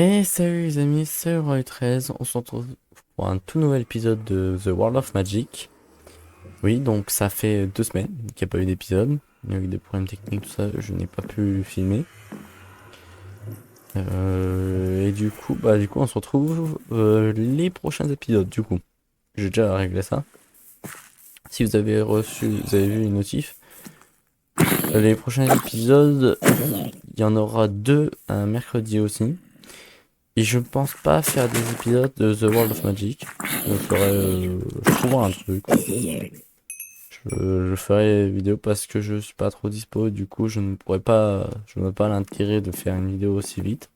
Et salut les amis, c'est Roy13, on se retrouve pour un tout nouvel épisode de The World of Magic. Oui, donc ça fait 2 semaines qu'il n'y a pas eu d'épisode, il y a eu des problèmes techniques, tout ça, je n'ai pas pu filmer. Et du coup on se retrouve les prochains épisodes du coup. J'ai déjà réglé ça. Si vous avez vu une notif, les prochains épisodes, il y en aura deux un mercredi aussi. Et je pense pas faire des épisodes de The World of Magic. Je trouverai un truc. Je ferai vidéo parce que je suis pas trop dispo. Du coup, je n'ai pas l'intérêt de faire une vidéo aussi vite.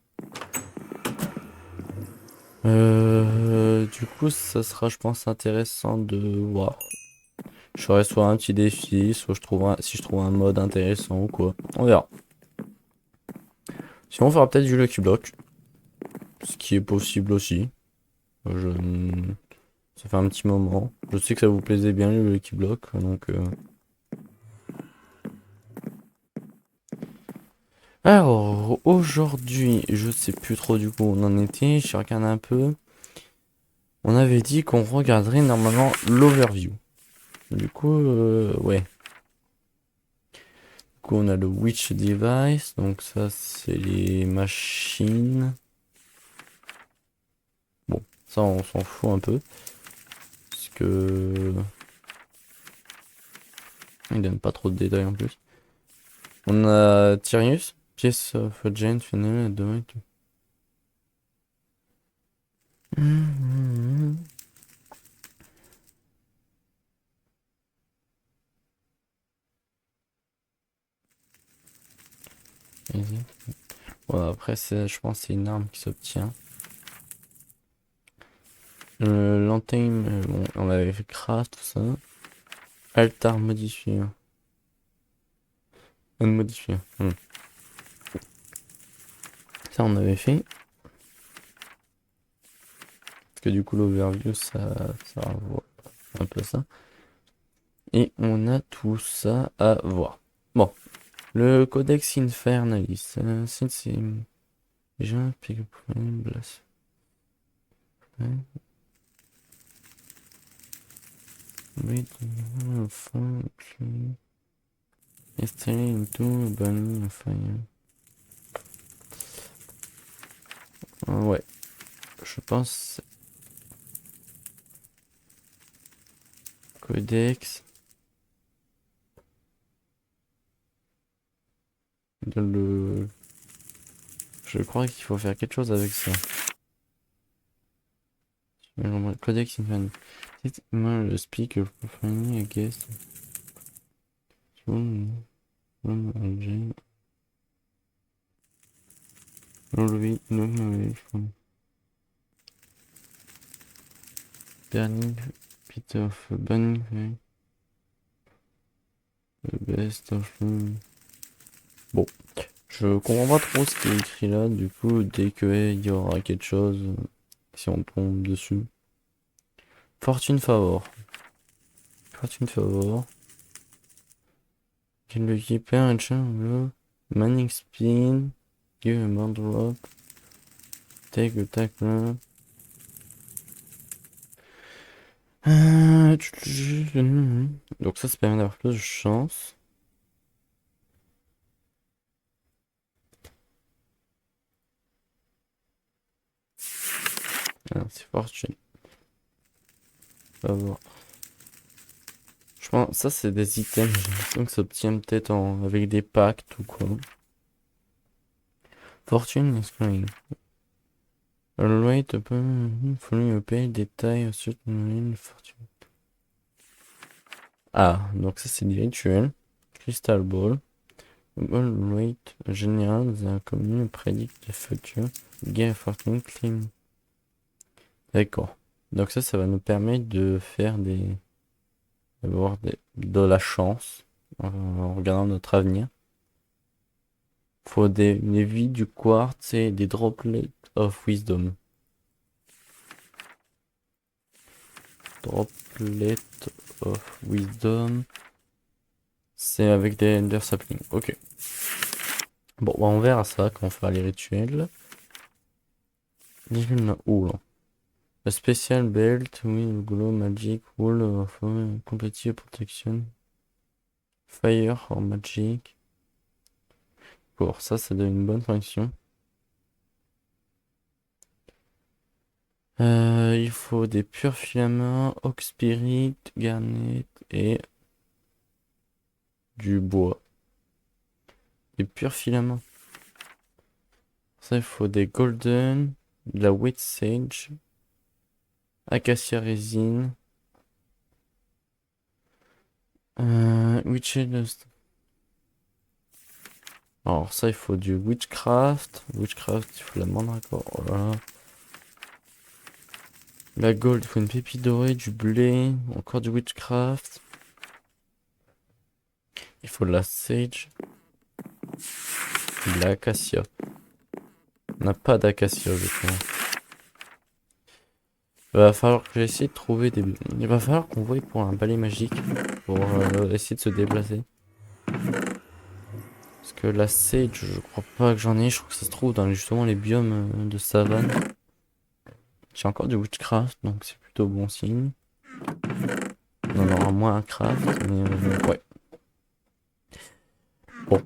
Du coup, ça sera, je pense, intéressant de voir. Je ferai soit un petit défi, soit si je trouve un mode intéressant ou quoi. On verra. Sinon, on fera peut-être du Lucky Block, ce qui est possible aussi. Je... Ça fait un petit moment. Je sais que ça vous plaisait bien le Lucky Block, donc. Alors, aujourd'hui, je sais plus trop du coup où on en était, je regarde un peu. On avait dit qu'on regarderait normalement l'overview. Du coup, ouais. Du coup, on a le Witch Device, donc ça, c'est les machines. Bon, ça, on s'en fout un peu. Parce que. Il donne pas trop de détails en plus. On a Tyrius, Piece of a Giant Final, Bon, après, je pense que c'est une arme qui s'obtient. L'antenne, bon, on avait fait craft, tout ça. Altar modifié. Unmodifié. Ça, on avait fait. Parce que du coup, l'overview, ça revoit un peu ça. Et on a tout ça à voir. Bon. Le Codex Infernalis. C'est déjà pick up blast. Wait, installer into burning fire. Ouais. Je pense. Codex. Le... Je crois qu'il faut faire quelque chose avec ça. Codex Infernalis. Moi, le speaker profiling, I guess. Burning bit of burning the best of. Bon, je comprends pas trop ce qui est écrit là. Du coup, dès qu'il y aura quelque chose, si on tombe dessus. Fortune favor. Fortune favor. Can the keeper and chamber. Manning spin. Give a mount drop. Take a tackle. Donc ça permet d'avoir plus de chance. Ah, c'est fortune. Favor. Je pense ça c'est des items, j'ai l'impression que ça obtient peut-être avec des pactes ou quoi. Fortune screen. Alright, following a page détail ensuite fortune. Ah, donc ça c'est des rituels. Crystal Ball. Alright, général, the commune predict the future. Gain fortune clean. D'accord. Donc ça va nous permettre de faire de la chance en regardant notre avenir. Faut des vies du quartz et des droplets of wisdom. Droplet of wisdom. C'est avec des ender saplings. Ok. Bon, bah, on verra ça quand on fera les rituels. Oh là. A special belt with glow magic wall of competitive protection. Fire or magic. Pour ça, ça donne une bonne fonction. Il faut des purs filaments, oak spirit, garnet et du bois. Des purs filaments. Ça, il faut des golden, de la wheat sage, acacia résine, witch's. Alors ça, il faut du witchcraft. Witchcraft, il faut la mandragore. Oh là là. La gold, il faut une pépite dorée, du blé, encore du witchcraft. Il faut de la sage, de l'acacia. On n'a pas d'acacia, je crois. Il va falloir que j'essaie de trouver des... Il va falloir qu'on voie pour un balai magique pour essayer de se déplacer. Parce que la sage, je crois pas que j'en ai. Je crois que ça se trouve dans justement les biomes de savane. J'ai encore du witchcraft, donc c'est plutôt bon signe. On en aura moins un craft, mais ouais. Bon.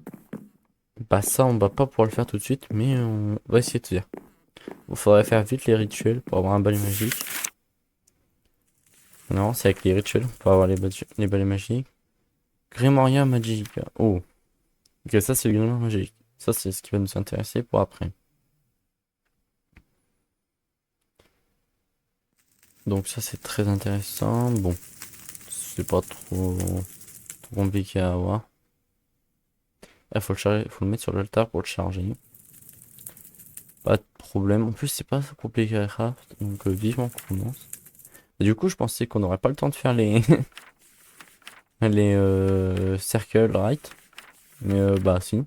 Bah ça, on va pas pouvoir le faire tout de suite, mais on va essayer de se dire. Il faudrait faire vite les rituels pour avoir un balai magique. Non, c'est avec les rituels pour avoir les balais magiques. Grimoria Magica. Oh. Ok, ça c'est le Grimoire magique. Ça c'est ce qui va nous intéresser pour après. Donc ça c'est très intéressant. Bon, c'est pas trop compliqué à avoir. Il faut le charger, faut le mettre sur l'altar pour le charger. Pas de problème. En plus c'est pas compliqué à craft, donc vivement qu'on commence. Et du coup je pensais qu'on n'aurait pas le temps de faire les les circle right. Mais bah si.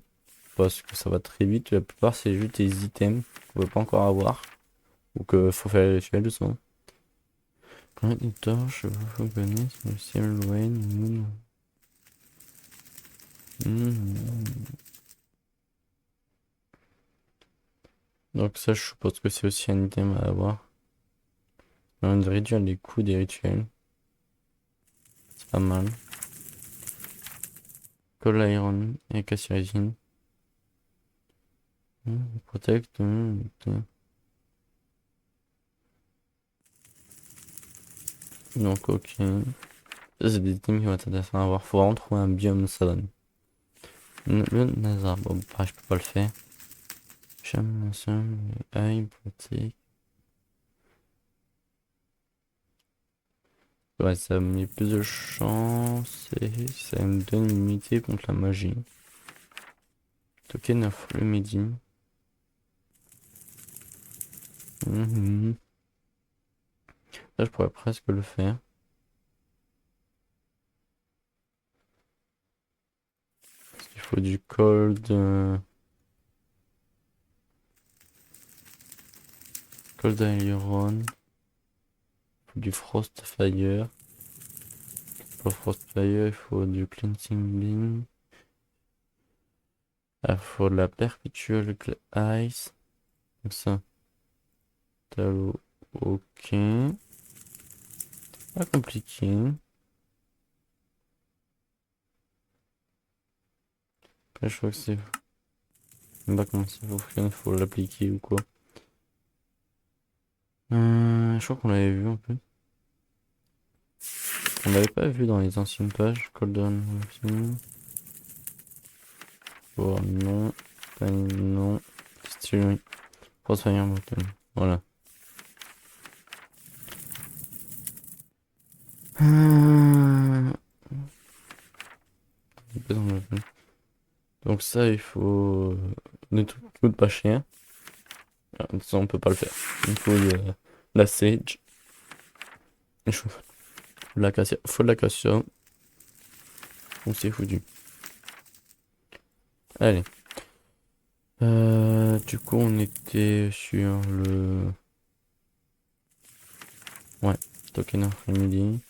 Parce que ça va très vite. La plupart c'est juste des items qu'on peut pas encore avoir. Ou que faut faire les rituels doucement. Prendre une torche, vous connaissez le ciel Wayne. Donc ça, je suppose que c'est aussi un item à avoir. On de réduire les coûts des rituels. C'est pas mal. Cold Iron et Cassiragine. Protect. Donc ok. Ça c'est des items qui vont être intéressants à avoir. Faut vraiment trouver un biome savane. Le Nazar, bon pareil je peux pas le faire. Chaman, Eye, Protect. Ouais, ça me met plus de chance et ça me donne une immunité contre la magie. Token of Remedy. Là, je pourrais presque le faire. Parce qu'il faut du cold. Cold Iron. Il faut du Frost Fire. Pour Frost Fire, il faut du Cleansing Beam. Il faut de la Perpetual Ice. Comme ça. Talot. Ok. Pas compliqué. Après, je crois que c'est. Je sais pas comment ça fonctionne, il faut l'appliquer ou quoi. Je crois qu'on l'avait vu un peu. On l'avait pas vu dans les anciennes pages. Cooldown. Oh non. Non. Style. Crossfire Button. Voilà. Donc ça, il faut... Ne tout coûte pas cher. Ah, ça, on peut pas le faire. Il faut la sage. Il faut de l'acacia. Faut de l'acacia. Donc c'est foutu. Allez. Du coup, on était sur le... Ouais. Token of Remedy.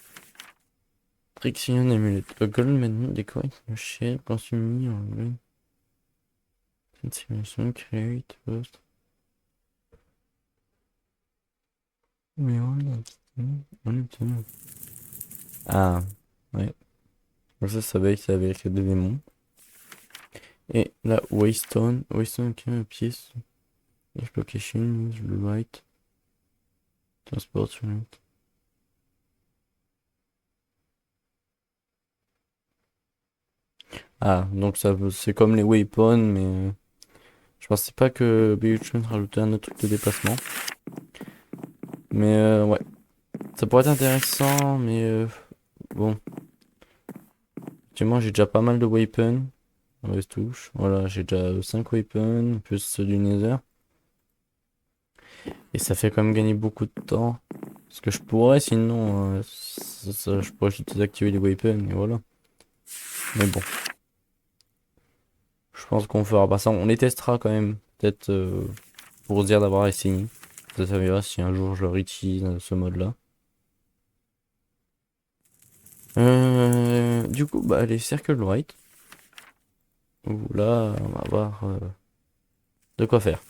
Trixion Amulet. A gold medal decorate your shell consuming your ring. Simulation create post. Ah, ouais. Donc ça va être avec les démons. Et la Waystone. Waystone, ok, une pièce. Location, le right. Transport unit. Ah, donc ça c'est comme les weapons, mais je pensais pas que Beyuchun rajoutait un autre truc de déplacement. Mais ouais, ça pourrait être intéressant, mais bon. Actuellement, j'ai déjà pas mal de weapons. On reste touche. Voilà, j'ai déjà 5 weapons, plus ceux du Nether. Et ça fait quand même gagner beaucoup de temps. Parce que je pourrais, sinon, je pourrais juste désactiver les weapons, et voilà. Mais bon, je pense qu'on fera pas ça. On les testera quand même, peut-être pour se dire d'avoir essayé. Ça servira si un jour je réutilise ce mode-là. Du coup, bah, les Circle Right. Où là, on va avoir de quoi faire.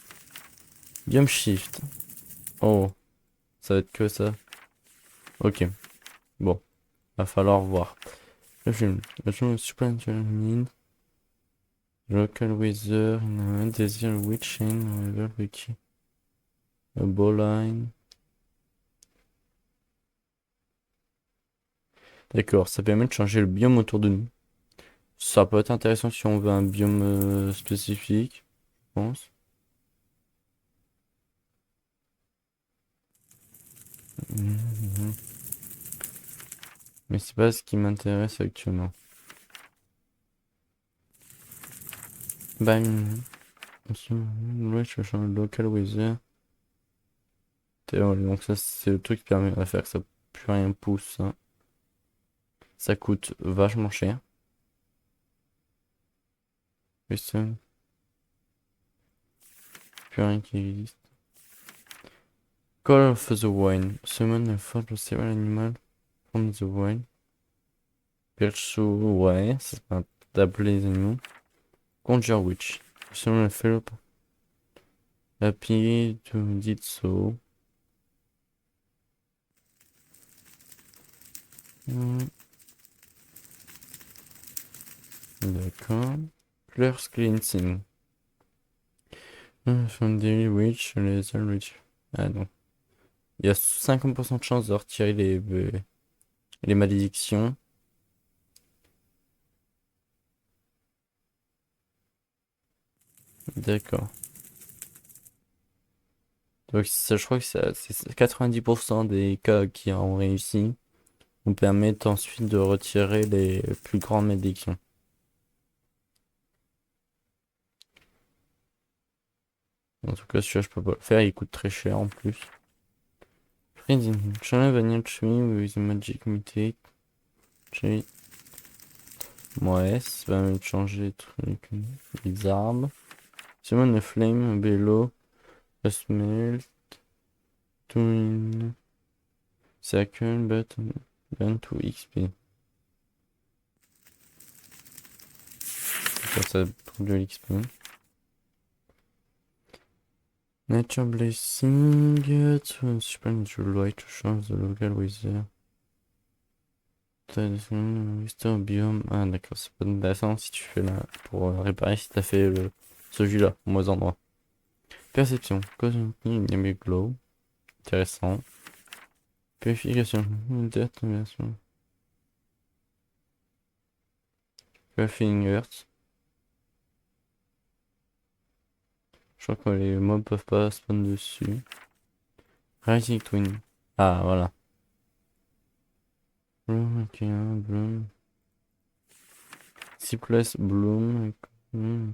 Biome Shift. Oh, ça va être que ça. Ok, bon, va falloir voir. Le film. Le film Supernatural Local Weather, Desert Witch Chain, River Wiki. A Bowline. D'accord, ça permet de changer le biome autour de nous. Ça peut être intéressant si on veut un biome spécifique, je pense. Mhm. Mais c'est pas ce qui m'intéresse actuellement. Bang. Ouais, je change le local weather. Donc ça, c'est le truc qui permet de faire que ça plus rien pousse, hein. Ça coûte vachement cher. Custom, plus rien qui existe. Call of the Wine. Summon a forge several animal from the wine. Perche ouais, ça peut d'appeler les animaux. Conjure Witch. Summon a Philip. Happy to did so. Hmm, d'accord. Fleurs Cleansing. From Daily Witch, les Witch. Ah non. Il y a 50% de chance de retirer les malédictions. D'accord. Donc ça, je crois que c'est 90% des cas qui ont réussi. Nous permettent ensuite de retirer les plus grandes malédictions. En tout cas, celui-là, je peux pas le faire. Il coûte très cher en plus. Freezing. Channel Vanilla Tree with Magic Mutate. Tree. Ouais, ça va me changer les trucs. Les arbres. Summon a Flame below. A Smelt. Twin. Circle, but burn to XP. Ça pour de l'XP. Nature Blessing. To Supernatural Light to change the local weather. Restore biome. Ah d'accord, c'est pas intéressant si tu fais là pour réparer si t'as fait celui-là, au mauvais endroit. Perception. Cosmic Glow. Intéressant. Purification. Détonation. Purifying Earth. Je crois que les mobs peuvent pas spawn dessus. Rising Twin. Ah voilà. Bloom, ok, Bloom. Cypress Bloom.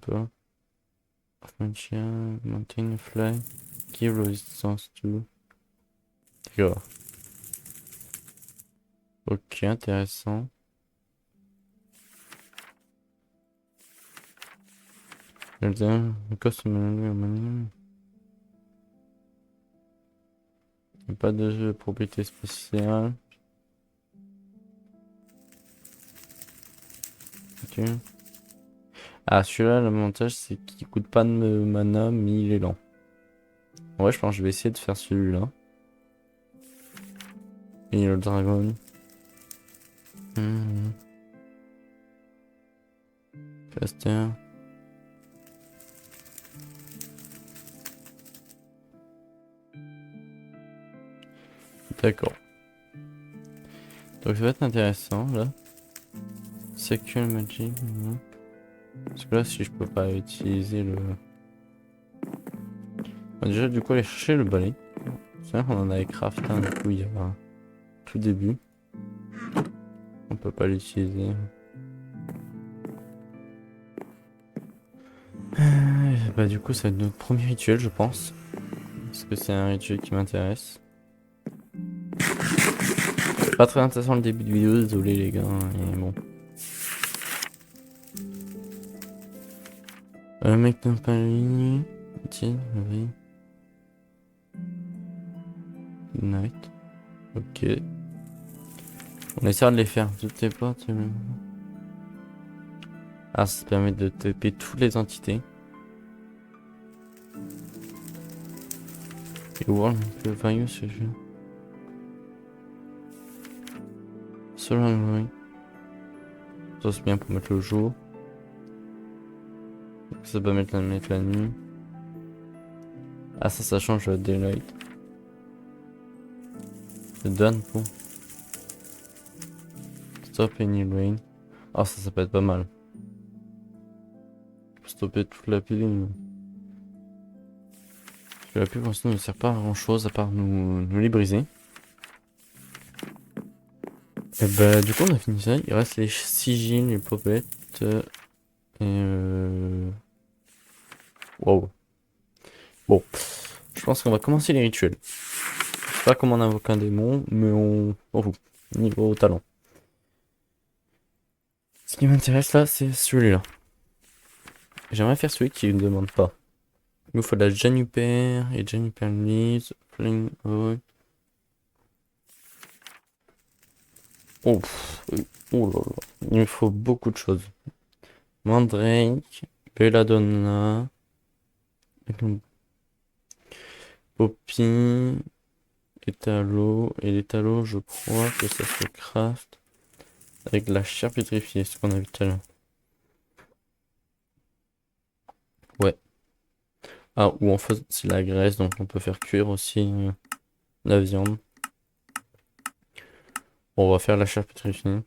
Pas. Frontier. Mountain Fly. Give resistance to. D'accord. Ok, intéressant. Quelqu'un, costume, pas de jeu de propriété spéciale. Ok. Ah, celui-là, l'avantage, c'est qu'il coûte pas de mana, mais il est lent. Ouais, je pense que je vais essayer de faire celui-là. Et le dragon. Cluster. D'accord. Donc ça va être intéressant là. Secure Magic. Parce que là, si je peux pas utiliser le. Bon, déjà, du coup, aller chercher le balai. C'est vrai qu'on en avait craft un, du coup, il y a tout début. On peut pas l'utiliser. Bah, du coup, ça va être notre premier rituel, je pense. Parce que c'est un rituel qui m'intéresse. Pas très intéressant le début de vidéo, désolé les gars, et bon. Mec n'a pas ligne. Tiens, oui. Night. Ok. On essaiera de les faire toutes les portes. Ah, ça permet de taper toutes les entités. Et voir le vailleux ce jeu. Selon oui. Ça c'est bien pour mettre le jour. Ça peut mettre la nuit. Ah ça change le daylight. Le dawn pour stop any rain. Ah ça peut être pas mal. Pour stopper toute la pile. La pile pour l'instant ne sert pas à grand chose à part nous les briser. Et bah du coup on a fini ça. Il reste les sigils, les popettes. Et wow. Bon. Je pense qu'on va commencer les rituels. Je sais pas comment on invoque un démon, mais on fout. Niveau talent. Ce qui m'intéresse là, c'est celui-là. J'aimerais faire celui qui ne demande pas. Il nous faut de la Juniper et Juniper Leaves, Flame Oak. Oh, oh là là. Il me faut beaucoup de choses. Mandrake, Belladonna, Poppy, Étalo. Et l'étalo, je crois que ça se craft avec de la chair pétrifiée, ce qu'on a vu tout à l'heure. Ouais. Ah, ou en fait, c'est la graisse, donc on peut faire cuire aussi la viande. Bon, on va faire la chair pétrifiée.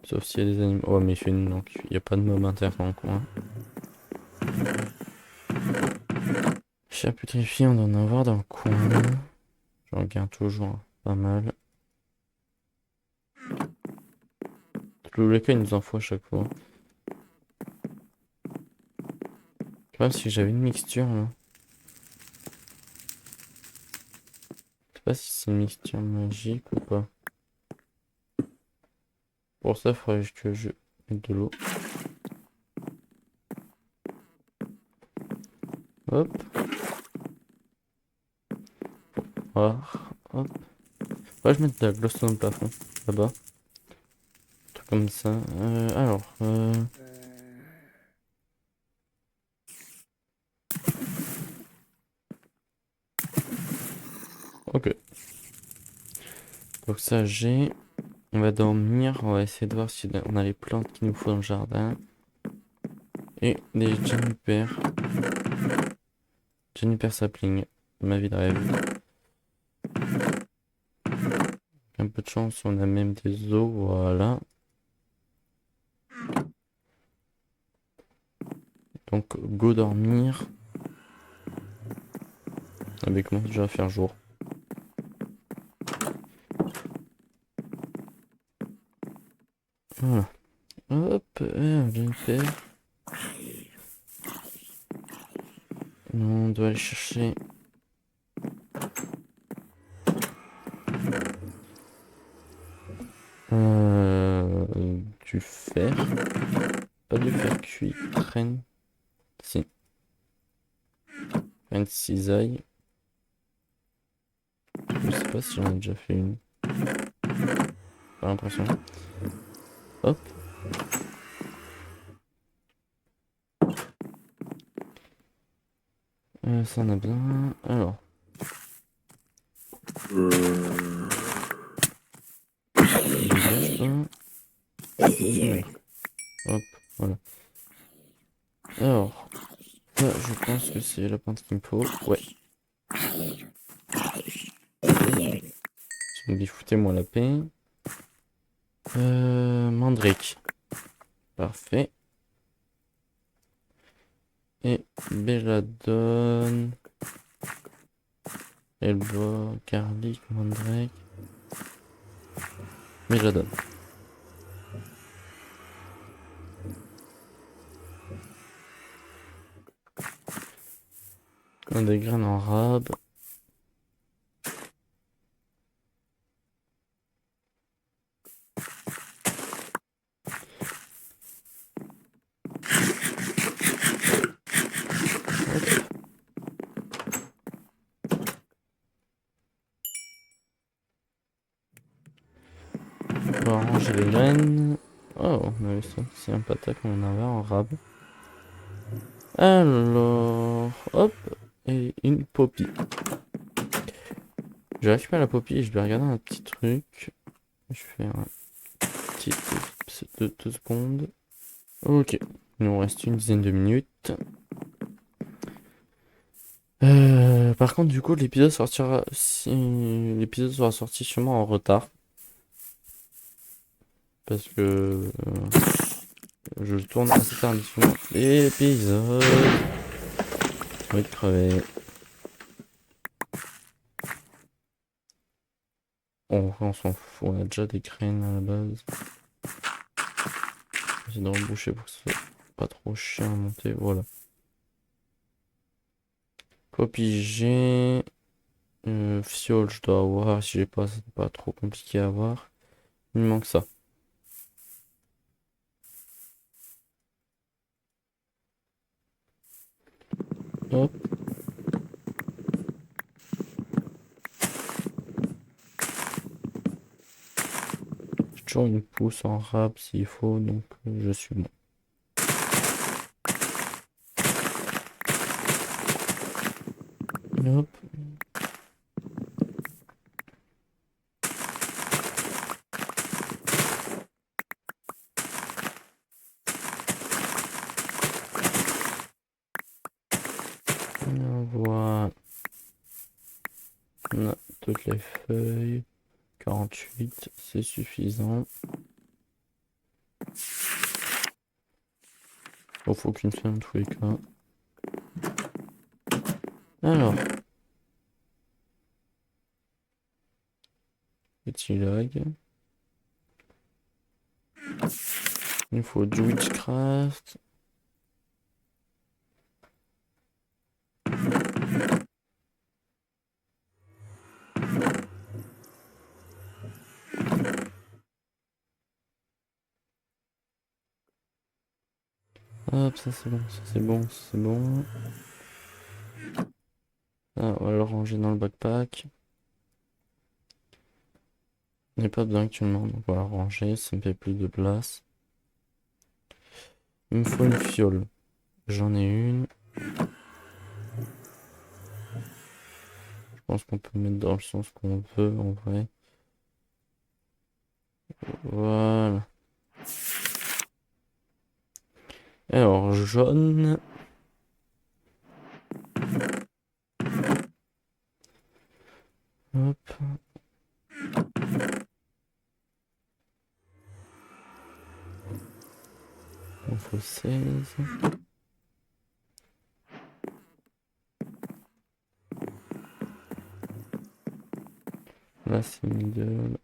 Sauf s'il y a des animaux. Oh, mais il fait une, donc il n'y a pas de mob interne dans le coin. Chair pétrifiée, on doit en avoir dans le coin. J'en garde toujours pas mal. Le cas, il nous en faut à chaque fois. Je sais pas si j'avais une mixture là. Je sais pas si c'est une mixture magique ou pas. Pour ça, il faudrait que je mette de l'eau. Hop. Voir. Hop. Ouais, je mets de la glowstone au plafond. Là-bas. Un truc comme ça. Ok. Donc ça, j'ai. On va dormir. On va essayer de voir si on a les plantes qu'il nous faut dans le jardin. Et des juniper. Juniper sapling. Ma vie de rêve. Un peu de chance, on a même des os. Voilà. Donc, go dormir. Ah, mais comment déjà à faire jour? Voilà. Hop, juniper. On doit aller chercher. Du fer. Pas du fer cuit. Traîne. Si. Une cisaille. Je sais pas si j'en ai déjà fait une. Pas l'impression. Hop. Ça on a besoin. Alors. Dégage, toi. Hop, voilà. Alors, là, je pense que c'est la plante qu'il me faut. Ouais. Zombie, foutez-moi la paix. Mandrake. Parfait. Et belladone. Elbow, garlic, mandrake. Belladone. On a des graines en rab. On va ranger les graines. Oh, on avait ça. C'est un patak qu'on avait en rab. Alors, hop. Et une poppy. Je vais récupérer la poppy et je vais regarder un petit truc. Je fais un petit ellipse de 2 secondes. Ok. Il nous reste une dizaine de minutes. Par contre, du coup, l'épisode sortira. L'épisode sera sorti sûrement en retard. Parce que je tourne assez tardivement l'épisode. Je vais crever. On s'en fout, on a déjà des graines à la base. J'essaie de reboucher pour que ce soit pas trop chiant à monter. Voilà. Poppy G. Fiole, je dois avoir. Si j'ai pas, c'est pas trop compliqué à avoir. Il me manque ça. Hop. J'ai toujours une pousse en rab s'il faut, donc je suis bon. Hop. Voilà. On a toutes les feuilles. 48, c'est suffisant. Il faut qu'une seule dans tous les cas. Alors. Petit lag. Il faut du witchcraft. Hop, ça c'est bon, ça c'est bon, ça c'est bon. Ah, on va le ranger dans le backpack. Il n'y a pas besoin actuellement, donc on va le ranger, ça me fait plus de place. Il me faut une fiole. J'en ai une. Je pense qu'on peut mettre dans le sens qu'on veut en vrai. Voilà. Alors, jaune. Hop. Il faut 16. Là, c'est middle.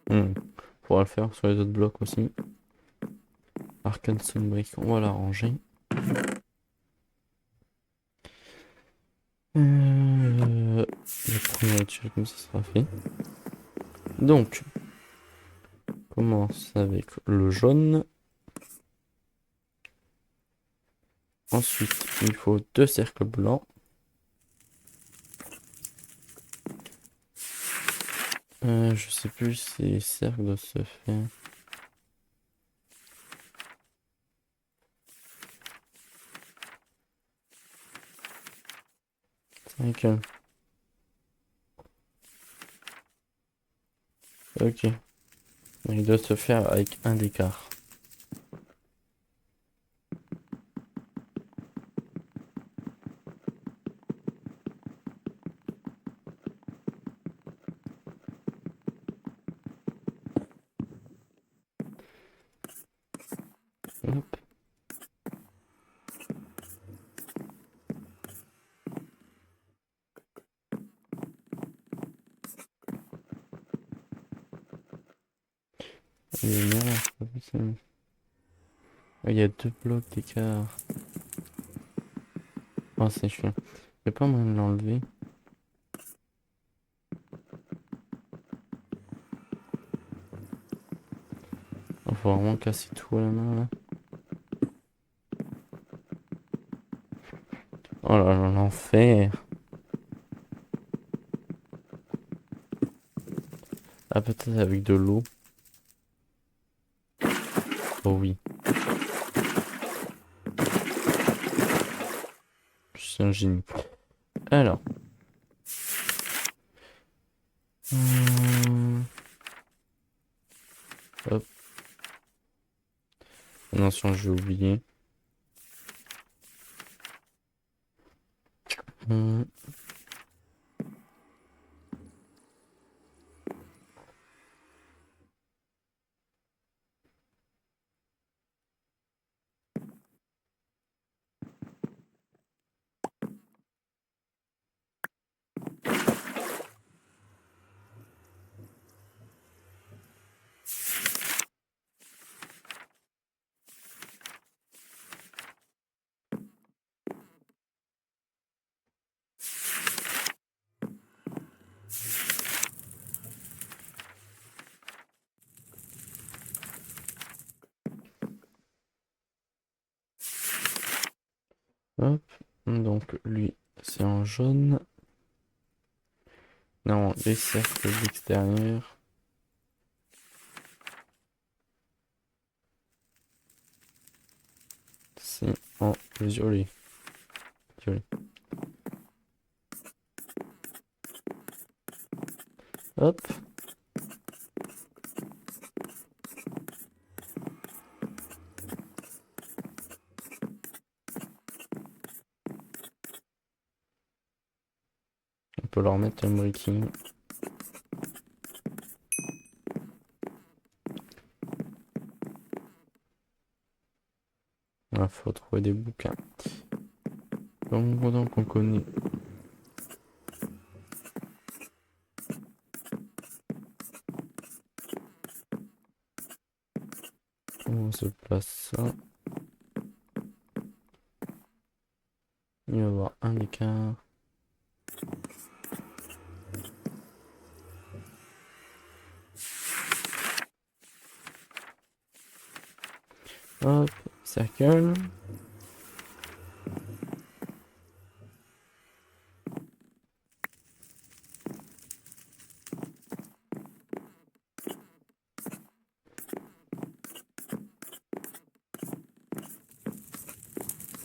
On pourra le faire sur les autres blocs aussi. Arcane Sunbreak, on va la ranger. Le premier rituel comme ça sera fait. Donc, on commence avec le jaune. Ensuite, il faut 2 cercles blancs. Je sais plus si cercle doit se faire. Nickel. Ok. Il doit se faire avec un d'écart. Hop. Et non, c'est pas possible. Ah, il y a 2 blocs d'écart. Oh, c'est chiant. J'ai pas moyen de l'enlever. Il faut vraiment casser tout à la main là. Oh là là, l'enfer. Ah, peut-être avec de l'eau. Oh oui. Je suis un génie. Alors. Hop. Attention, j'ai oublié. Hum, Hop. Donc, lui, c'est en jaune. Non, les cercles d'extérieur. C'est en violet. Violet. Hop. On peut leur mettre un breaking. Il faut trouver des bouquins. Donc on connaît. On se place ça. Il va y avoir un écart. Hop, cercle.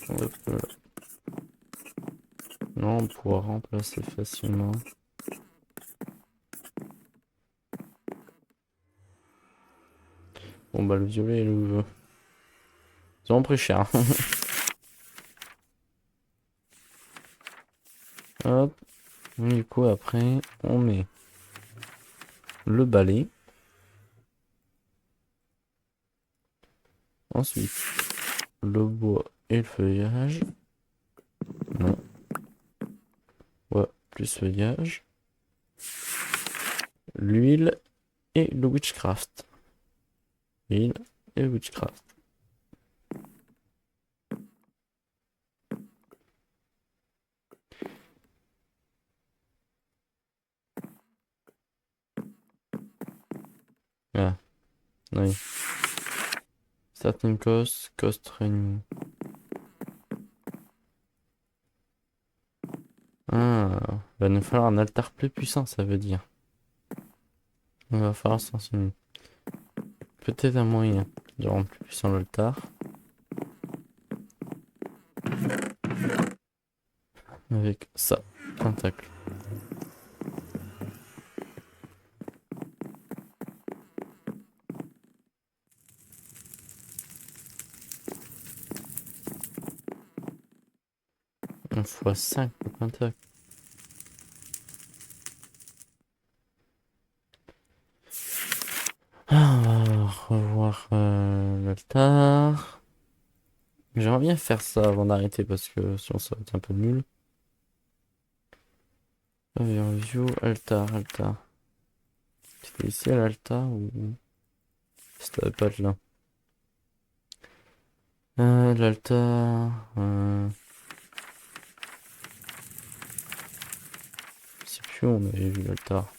Hop, non, on pourra remplacer facilement. Bon bah le violet et le... Ils ont pris cher. Hop. Du coup après on met le balai. Ensuite le bois et le feuillage. Non. Ouais, plus feuillage. L'huile et le witchcraft. L'huile et le witchcraft. Ah, oui. Certain cost training. Ah, va nous falloir un altar plus puissant, ça veut dire. On va falloir s'en souvenir. Peut-être un moyen de rendre plus puissant l'altar. Avec ça, pentacle. On fois 5 le pentacle. Ah, on va revoir l'altar. J'aimerais bien faire ça avant d'arrêter parce que sinon ça va être un peu nul. Overview, altar. C'était ici à l'altar ou ça va pas être là? L'altar. Je sais plus où on avait vu l'altar.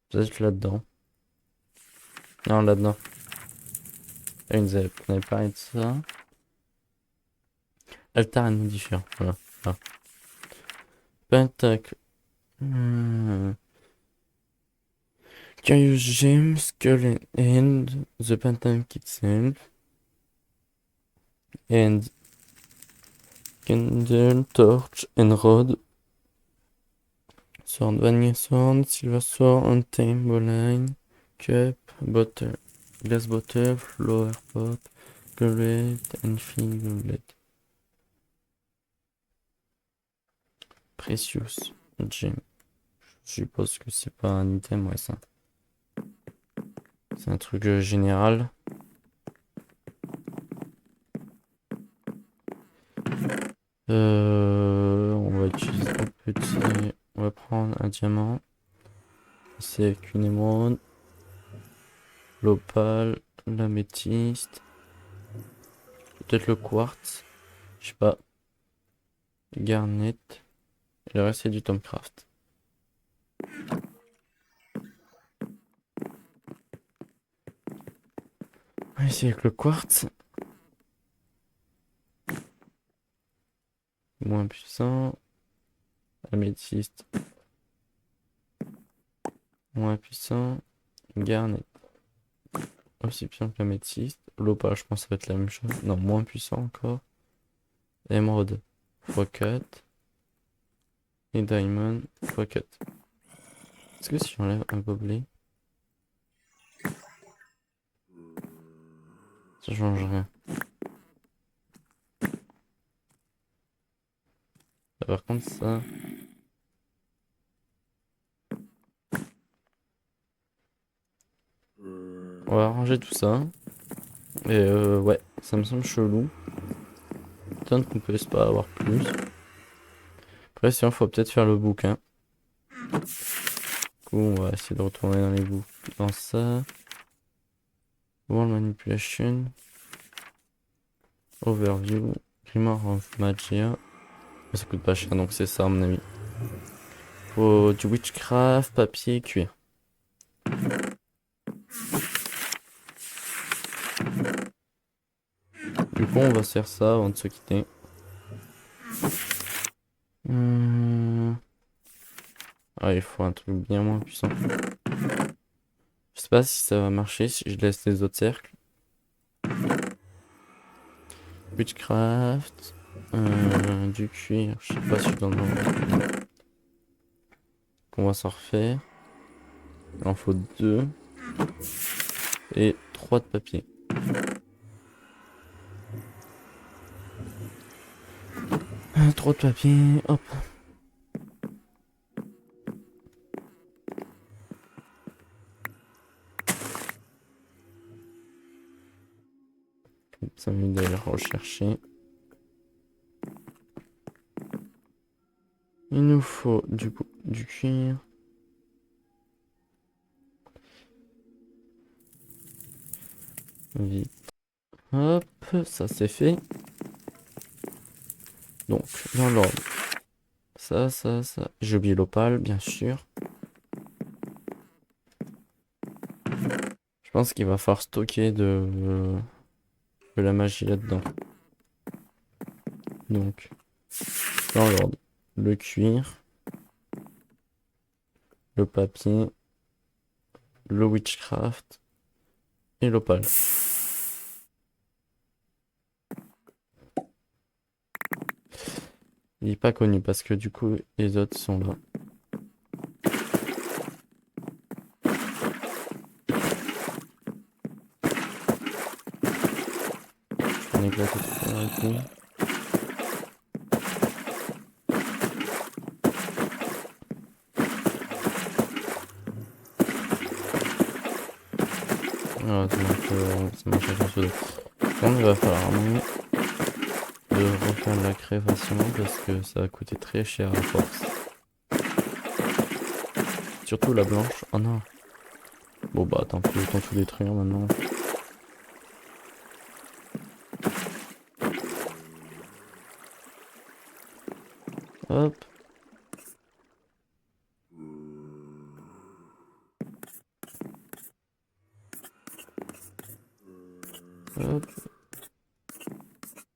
Peut-être là-dedans. Non, là-dedans. Ah, on avait parlé de ça. Altar et modifier. Voilà. Ah. Pentacle. Curious Gem, Skull and the Pentacle itself. And Candle, Torch and Rod. Sword, Vanilla Sword, Silver Sword, Untamed Line, Cup, Bottle, Glass Bottle, Flower Pot, Goblet, Anything Goblet. Precious Gem. Je suppose que c'est pas un item, ouais, ça. C'est un truc général. On va utiliser un petit. On va prendre un diamant. C'est avec une émeraude. L'opale, l'améthyste. Peut-être le quartz. Je sais pas. Garnet. Et le reste, c'est du Tomcraft. On va essayer avec le quartz. Moins puissant. Améthyste. Moins puissant. Garnet. Aussi puissant que l'améthyste. L'opale, je pense que ça va être la même chose. Non, moins puissant encore. Émeraude. x4. Et Diamond. x4. Est-ce que si j'enlève un gobelet, ça change rien? Par contre, ça. On va arranger tout ça. Et ouais, ça me semble chelou. Tant qu'on peut pas avoir plus. Après, sinon, faut peut-être faire le bouquin. Du coup, on va essayer de retourner dans les bouts. Dans ça. World Manipulation. Overview. Grimoire of Magia. Ça coûte pas cher, donc c'est ça, à mon avis. Faut du witchcraft, papier, cuir. Du coup, on va se faire ça avant de se quitter. Ah, il faut un truc bien moins puissant. Je sais pas si ça va marcher si je laisse les autres cercles. Witchcraft. Du cuir. Je sais pas si je dois en avoir. On va s'en refaire. Il en faut 2. Et 3 de papier. Trop de papier. Hop. Ça m'aide d'aller rechercher. Il nous faut du coup du cuir. Vite. Hop, ça c'est fait. Donc, dans l'ordre. Ça. J'ai oublié l'opale, bien sûr. Je pense qu'il va falloir stocker de la magie là-dedans. Donc, dans l'ordre. Le cuir. le papier, le witchcraft et l'opale. Il est pas connu parce que du coup les autres sont là. On éclate tout avec lui. Ah, ça marche à chose. On va falloir un moment de refaire la création parce que ça va coûter très cher à force. Surtout la blanche. Oh non. Bon bah tant pis, autant tout détruire maintenant. Hop. Hop.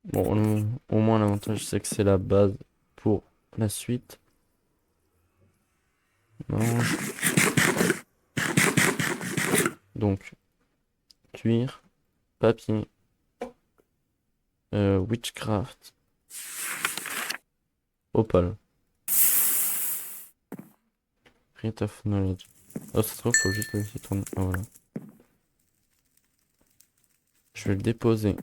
Bon, au moins l'avantage c'est que c'est la base pour la suite. Non. Donc, cuir, papier, witchcraft, opale. Rite of Knowledge. Oh, ça se trouve, faut juste le laisser tourner. Ah, voilà. Je vais le déposer.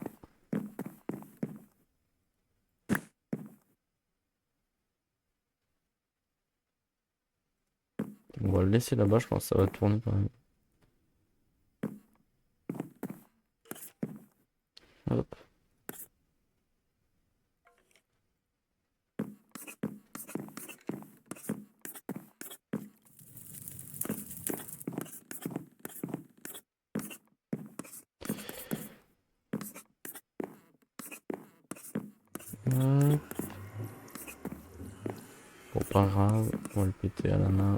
On va le laisser là-bas, je pense que ça va tourner quand même. Hop. Hop. Bon, pas grave, on va le péter à la main.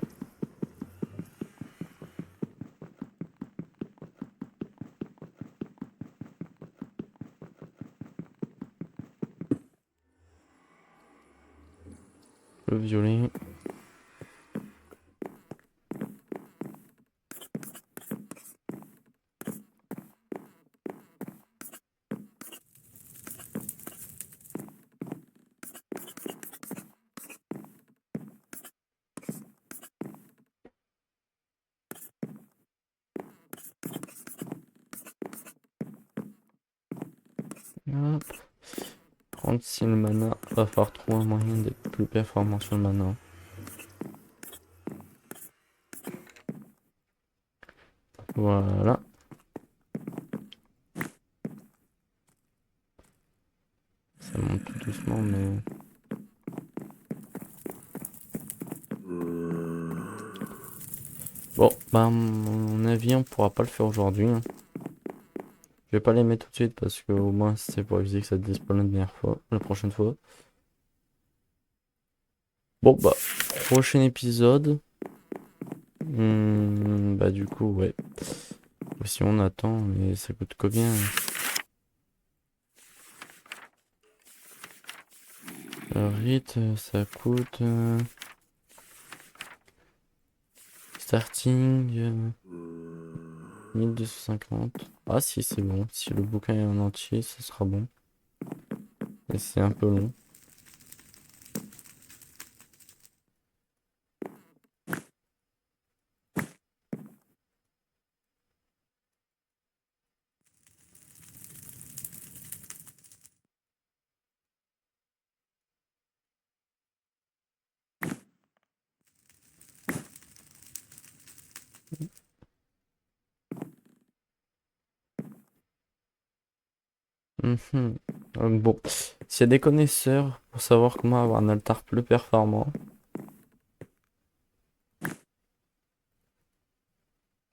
Le violet. Hop. 36 le mana. Va falloir trouver un moyen d'être plus performant sur le mana. Voilà. Ça monte tout doucement, mais... Bon, bah, à mon avis, on pourra pas le faire aujourd'hui. Hein. Je vais pas les mettre tout de suite parce que au moins c'est pour éviter que ça despawn la dernière fois, la prochaine fois. Bon, bah, prochain épisode. Bah, du coup, ouais. Si on attend, mais ça coûte combien? Le rite, ça coûte. Starting. 1250. Ah, si, c'est bon. Si le bouquin est en entier, ça sera bon. Et c'est un peu long. Mhm. Bon, s'il y a des connaisseurs pour savoir comment avoir un altar plus performant,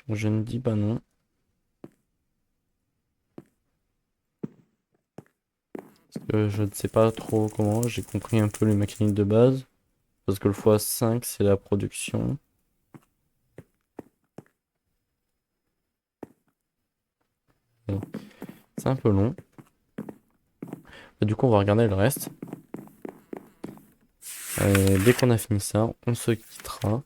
je ne dis pas non. Parce que je ne sais pas trop comment, j'ai compris un peu les mécaniques de base. Parce que le x5 c'est la production. Bon, c'est un peu long. Du coup, on va regarder le reste. Dès qu'on a fini ça, on se quittera.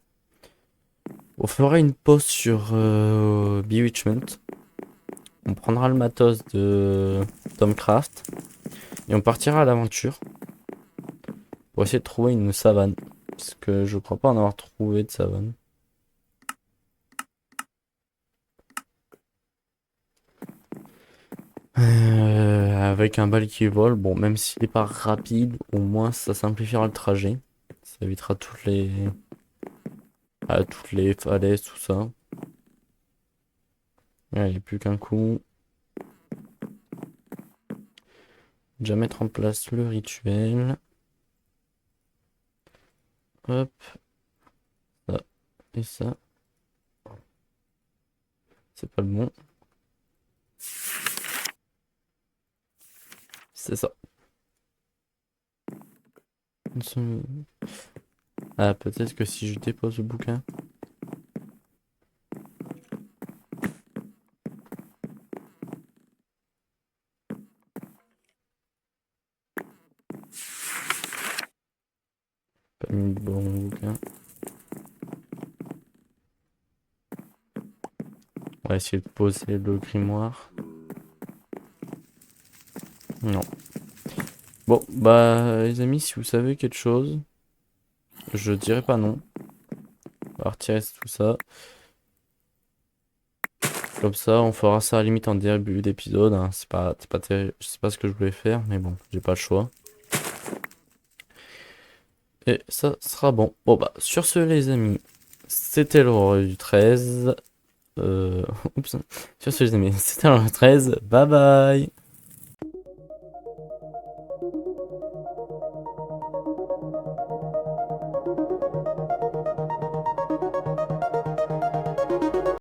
On fera une pause sur Bewitchment. On prendra le matos de Tomcraft. Et on partira à l'aventure. Pour essayer de trouver une savane. Parce que je crois pas en avoir trouvé de savane. Avec un bal qui vole, bon, même s'il est pas rapide, au moins ça simplifiera le trajet. Ça évitera toutes les falaises, tout ça. Allez, plus qu'un coup. Déjà mettre en place le rituel. Hop, ça et ça. C'est pas le bon. C'est ça. Ah, peut-être que si je dépose le bouquin. Pas mis le bon bouquin. On va essayer de poser le grimoire. Non. Bon, bah, les amis, si vous savez quelque chose, je dirais pas non. On va retirer tout ça. Comme ça, on fera ça à la limite en début d'épisode, hein. C'est pas terrible. Je sais pas ce que je voulais faire, mais bon, j'ai pas le choix. Et ça sera bon. Bon, bah, sur ce, les amis, c'était l'horreur du 13. Oups. Sur ce, les amis, c'était l'horreur du 13. Bye bye.